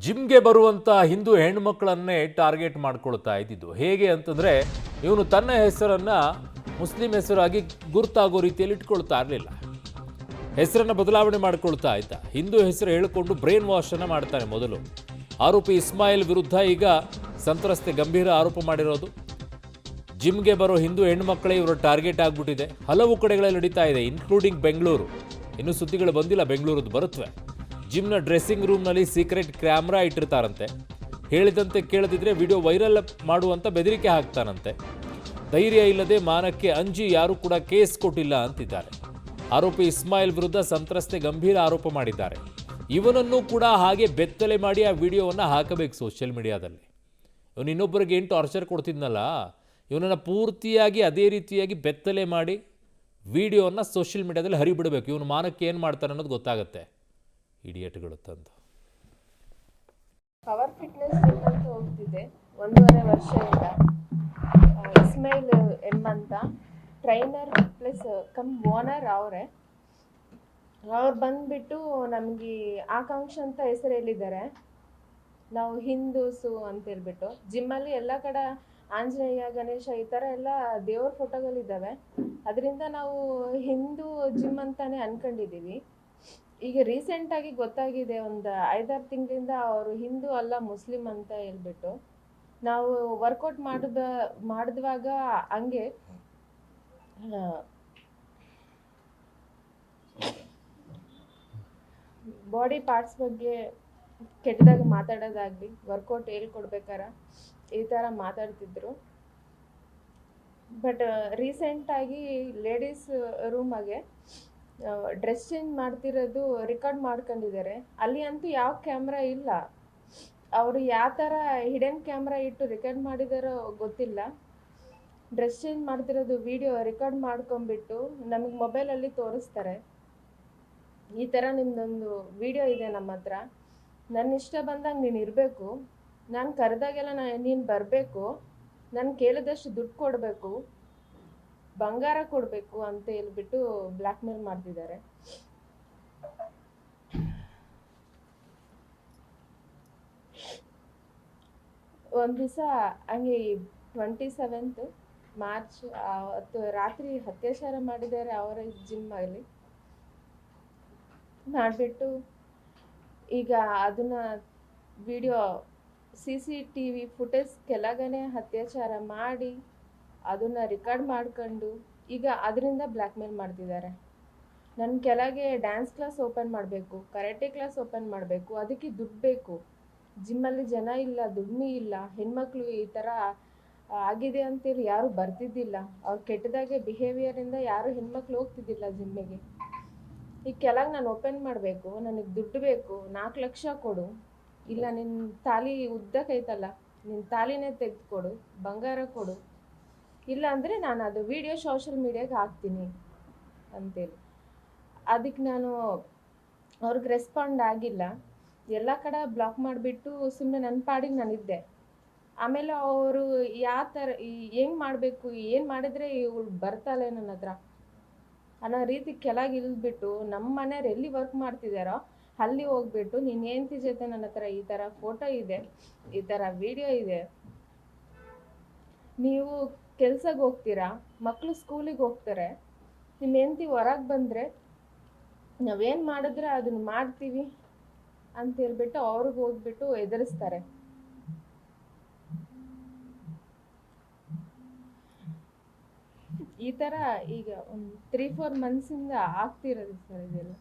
ಜಿಮ್ಗೆ ಬರುವಂಥ ಹಿಂದೂ ಹೆಣ್ಮಕ್ಳನ್ನೇ ಟಾರ್ಗೆಟ್ ಮಾಡ್ಕೊಳ್ತಾ ಇದ್ದಿದ್ದು. ಹೇಗೆ ಅಂತಂದರೆ ಇವನು ತನ್ನ ಹೆಸರನ್ನು ಮುಸ್ಲಿಂ ಹೆಸರಾಗಿ ಗುರುತಾಗೋ ರೀತಿಯಲ್ಲಿ ಇಟ್ಕೊಳ್ತಾ ಇರಲಿಲ್ಲ. ಹೆಸರನ್ನು ಬದಲಾವಣೆ ಮಾಡ್ಕೊಳ್ತಾ ಇದ್ದ. ಹಿಂದೂ ಹೆಸರು ಹೇಳಿಕೊಂಡು ಬ್ರೈನ್ ವಾಶನ್ನು ಮಾಡ್ತಾನೆ ಮೊದಲು. ಆರೋಪಿ ಇಸ್ಮಾಯಿಲ್ ವಿರುದ್ಧ ಈಗ ಸಂತ್ರಸ್ತೆ ಗಂಭೀರ ಆರೋಪ ಮಾಡಿರೋದು. ಜಿಮ್ಗೆ ಬರೋ ಹಿಂದೂ ಹೆಣ್ಮಕ್ಳೇ ಇವರ ಟಾರ್ಗೆಟ್ ಆಗಿಬಿಟ್ಟಿದೆ. ಹಲವು ಕಡೆಗಳಲ್ಲಿ ನಡೀತಾ ಇದೆ, ಇನ್ಕ್ಲೂಡಿಂಗ್ ಬೆಂಗಳೂರು. ಇನ್ನೂ ಸುದ್ದಿಗಳು ಬಂದಿಲ್ಲ, ಬೆಂಗಳೂರದ್ದು ಬರುತ್ತವೆ. ಜಿಮ್ನ ಡ್ರೆಸ್ಸಿಂಗ್ ರೂಮ್ನಲ್ಲಿ ಸೀಕ್ರೆಟ್ ಕ್ಯಾಮ್ರಾ ಇಟ್ಟಿರ್ತಾರಂತೆ. ಹೇಳಿದಂತೆ ಕೇಳದಿದ್ರೆ ವಿಡಿಯೋ ವೈರಲ್ ಮಾಡುವಂತ ಬೆದರಿಕೆ ಹಾಕ್ತಾನಂತೆ. ಧೈರ್ಯ ಇಲ್ಲದೆ ಮಾನಕ್ಕೆ ಅಂಜಿ ಯಾರೂ ಕೂಡ ಕೇಸ್ ಕೊಟ್ಟಿಲ್ಲ ಅಂತಿದ್ದಾರೆ. ಆರೋಪಿ ಇಸ್ಮಾಯಿಲ್ ವಿರುದ್ಧ ಸಂತ್ರಸ್ತೆ ಗಂಭೀರ ಆರೋಪ ಮಾಡಿದ್ದಾರೆ. ಇವನನ್ನು ಕೂಡ ಹಾಗೆ ಬೆತ್ತಲೆ ಮಾಡಿ ಆ ವಿಡಿಯೋವನ್ನು ಹಾಕಬೇಕು ಸೋಷಿಯಲ್ ಮೀಡಿಯಾದಲ್ಲಿ. ಇವನು ಇನ್ನೊಬ್ಬರಿಗೆ ಏನು ಟಾರ್ಚರ್ ಕೊಡ್ತಿದ್ನಲ್ಲ, ಇವನನ್ನು ಪೂರ್ತಿಯಾಗಿ ಅದೇ ರೀತಿಯಾಗಿ ಬೆತ್ತಲೆ ಮಾಡಿ ವಿಡಿಯೋವನ್ನು ಸೋಷಿಯಲ್ ಮೀಡಿಯಾದಲ್ಲಿ ಹರಿಬಿಡಬೇಕು. ಇವನು ಮಾನಕ್ಕೆ ಏನು ಮಾಡ್ತಾನೆ ಅನ್ನೋದು ಗೊತ್ತಾಗುತ್ತೆ. ಇಡಿಯಟ್ಗಳು ತಂದು ಪವರ್ ಫಿಟ್ನೆಸ್ ಜಿಮ್ ಅಂತ ಹೋಗ್ತಿದೆ 1.5 ವರ್ಷದಿಂದ. ಇಸ್ಮಾಯಿಲ್ ಎಂ ಅಂತ ಟ್ರೈನರ್ ಪ್ಲಸ್ ಕಮ್ ಓನರ್ ಅವರೇ. ಅವ್ರು ಬಂದ್ಬಿಟ್ಟು ನಮಗೆ ಆಕಾಂಕ್ಷ ಅಂತ ಹೆಸರು ಹೇಳಿದ್ದಾರೆ. ನಾವು ಹಿಂದೂಸು ಅಂತ ಹೇಳ್ಬಿಟ್ಟು ಜಿಮ್ಮಲ್ಲಿ ಎಲ್ಲ ಕಡೆ ಆಂಜನೇಯ, ಗಣೇಶ ಈ ಥರ ಎಲ್ಲ ದೇವ್ರ ಫೋಟೋಗಳಿದ್ದಾವೆ. ಅದರಿಂದ ನಾವು ಹಿಂದೂ ಜಿಮ್ ಅಂತಾನೆ ಅನ್ಕೊಂಡಿದ್ದೀವಿ. ಈಗ ರೀಸೆಂಟಾಗಿ ಗೊತ್ತಾಗಿದೆ, ಒಂದು 5-6 ತಿಂಗಳಿಂದ ಅವರು ಹಿಂದೂ ಅಲ್ಲ ಮುಸ್ಲಿಂ ಅಂತ ಹೇಳ್ಬಿಟ್ಟು. ನಾವು ವರ್ಕೌಟ್ ಮಾಡಿದ್ವಾಗ ಹಂಗೆ ಬಾಡಿ ಪಾರ್ಟ್ಸ್ ಬಗ್ಗೆ ಕೆಟ್ಟದಾಗ ಮಾತಾಡೋದಾಗಲಿ, ವರ್ಕೌಟ್ ಹೇಳ್ಕೊಡ್ಬೇಕಾರ ಈ ಥರ ಮಾತಾಡ್ತಿದ್ರು. ಬಟ್ ರೀಸೆಂಟಾಗಿ ಲೇಡೀಸ್ ರೂಮಾಗೆ ಡ್ರೆಸ್ ಚೇಂಜ್ ಮಾಡ್ತಿರೋದು ರೆಕಾರ್ಡ್ ಮಾಡ್ಕೊಂಡಿದ್ದಾರೆ. ಅಲ್ಲಿ ಅಂತೂ ಯಾವ ಕ್ಯಾಮ್ರಾ ಇಲ್ಲ. ಅವರು ಯಾವ ಥರ ಹಿಡನ್ ಕ್ಯಾಮ್ರಾ ಇಟ್ಟು ರೆಕಾರ್ಡ್ ಮಾಡಿದಾರೋ ಗೊತ್ತಿಲ್ಲ. ಡ್ರೆಸ್ ಚೇಂಜ್ ಮಾಡ್ತಿರೋದು ವಿಡಿಯೋ ರೆಕಾರ್ಡ್ ಮಾಡ್ಕೊಂಬಿಟ್ಟು ನಮಗೆ ಮೊಬೈಲಲ್ಲಿ ತೋರಿಸ್ತಾರೆ. ಈ ಥರ ನಿಮ್ಮದೊಂದು ವಿಡಿಯೋ ಇದೆ ನಮ್ಮ ಹತ್ರ, ನನ್ನ ಇಷ್ಟ ಬಂದಾಗ ನೀನು ಇರಬೇಕು, ನಾನು ಕರೆದಾಗೆಲ್ಲ ನೀನು ಬರಬೇಕು, ನಾನು ಕೇಳಿದಷ್ಟು ದುಡ್ಡು ಕೊಡಬೇಕು, ಬಂಗಾರ ಕೊಡಬೇಕು ಅಂತ ಹೇಳ್ಬಿಟ್ಟು ಬ್ಲ್ಯಾಕ್ ಮೇಲ್ ಮಾಡ್ತಿದ್ದಾರೆ. ಒಂದು ದಿವಸ ಹಂಗೆ 27th ಮಾರ್ಚ್ ಅವತ್ತು ರಾತ್ರಿ ಅತ್ಯಾಚಾರ ಮಾಡಿದ್ದಾರೆ ಅವರ ಜಿಮ್ಮಲ್ಲಿ ಮಾಡಿಬಿಟ್ಟು. ಈಗ ಅದನ್ನ ವಿಡಿಯೋ CCTV ಫುಟೇಜ್ ಕೆಳಗನೆ ಅತ್ಯಾಚಾರ ಮಾಡಿ ಅದನ್ನು ರೆಕಾರ್ಡ್ ಮಾಡ್ಕೊಂಡು ಈಗ ಅದರಿಂದ ಬ್ಲ್ಯಾಕ್ ಮೇಲ್ ಮಾಡ್ತಿದ್ದಾರೆ. ನನ್ನ ಕೆಳಗೆ ಡ್ಯಾನ್ಸ್ ಕ್ಲಾಸ್ ಓಪನ್ ಮಾಡಬೇಕು, ಕರಾಟೆ ಕ್ಲಾಸ್ ಓಪನ್ ಮಾಡಬೇಕು, ಅದಕ್ಕೆ ದುಡ್ಡು ಬೇಕು. ಜಿಮ್ಮಲ್ಲಿ ಜನ ಇಲ್ಲ, ದುಡ್ಮಿ ಇಲ್ಲ, ಹೆಣ್ಮಕ್ಳು ಈ ಥರ ಆಗಿದೆ ಅಂತೇಳಿ ಯಾರೂ ಬರ್ತಿದ್ದಿಲ್ಲ. ಅವ್ರು ಕೆಟ್ಟದಾಗೆ ಬಿಹೇವಿಯರಿಂದ ಯಾರೂ ಹೆಣ್ಮಕ್ಳು ಹೋಗ್ತಿದ್ದಿಲ್ಲ ಜಿಮ್ಮಿಗೆ. ಈಗ ಕೆಳಗೆ ನಾನು ಓಪನ್ ಮಾಡಬೇಕು, ನನಗೆ ದುಡ್ಡು ಬೇಕು, 4 ಲಕ್ಷ ಕೊಡು, ಇಲ್ಲ ನಿನ್ನ ತಾಲಿ ಉದ್ದಕ್ಕೈತಲ್ಲ ನಿನ್ನ ತಾಲಿನೇ ತೆಗೆದುಕೊಡು, ಬಂಗಾರ ಕೊಡು, ಇಲ್ಲ ಅಂದರೆ ನಾನು ಅದು ವಿಡಿಯೋ ಸೋಷಿಯಲ್ ಮೀಡಿಯಾಗೆ ಹಾಕ್ತೀನಿ ಅಂತೇಳಿ. ಅದಕ್ಕೆ ನಾನು ಅವ್ರಿಗೆ ರೆಸ್ಪಾಂಡ್ ಆಗಿಲ್ಲ. ಎಲ್ಲ ಕಡೆ ಬ್ಲಾಕ್ ಮಾಡಿಬಿಟ್ಟು ಸುಮ್ಮನೆ ನನ್ನ ಪಾಡಿಗೆ ನಾನಿದ್ದೆ. ಆಮೇಲೆ ಅವರು ಯಾವ ಥರ ಹೆಂಗೆ ಮಾಡಬೇಕು, ಏನು ಮಾಡಿದರೆ ಇವಳು ಬರ್ತಾಳೆ ನನ್ನ ಹತ್ರ ಅನ್ನೋ ರೀತಿ ಕೆಳಗೆ ಇಳಿದ್ಬಿಟ್ಟು ನಮ್ಮ ಮನೆಯವ್ರು ಎಲ್ಲಿ ವರ್ಕ್ ಮಾಡ್ತಿದ್ದಾರೋ ಅಲ್ಲಿ ಹೋಗ್ಬಿಟ್ಟು ನೀನು ಹೆಂಡ್ತಿ ಜೊತೆ ನನ್ನ ಹತ್ರ ಈ ಥರ ಫೋಟೋ ಇದೆ, ಈ ಥರ ವಿಡಿಯೋ ಇದೆ, ನೀವು ಕೆಲ್ಸಕ್ಕೆ ಹೋಗ್ತೀರಾ, ಮಕ್ಕಳು ಸ್ಕೂಲಿಗೆ ಹೋಗ್ತಾರೆ, ನಿಮ್ಮ ಹೆಂಡ್ತಿ ಹೊರಗೆ ಬಂದರೆ ನಾವೇನು ಮಾಡಿದ್ರೆ ಅದನ್ನು ಮಾಡ್ತೀವಿ ಅಂತ ಹೇಳ್ಬಿಟ್ಟು ಅವ್ರಿಗೆ ಹೋಗ್ಬಿಟ್ಟು ಎದುರಿಸ್ತಾರೆ. ಈ ಥರ ಈಗ ಒಂದು 3-4 ಮಂತ್ಸಿಂದ ಆಗ್ತಿರೋದು ಸರ್ ಇದೆಲ್ಲ.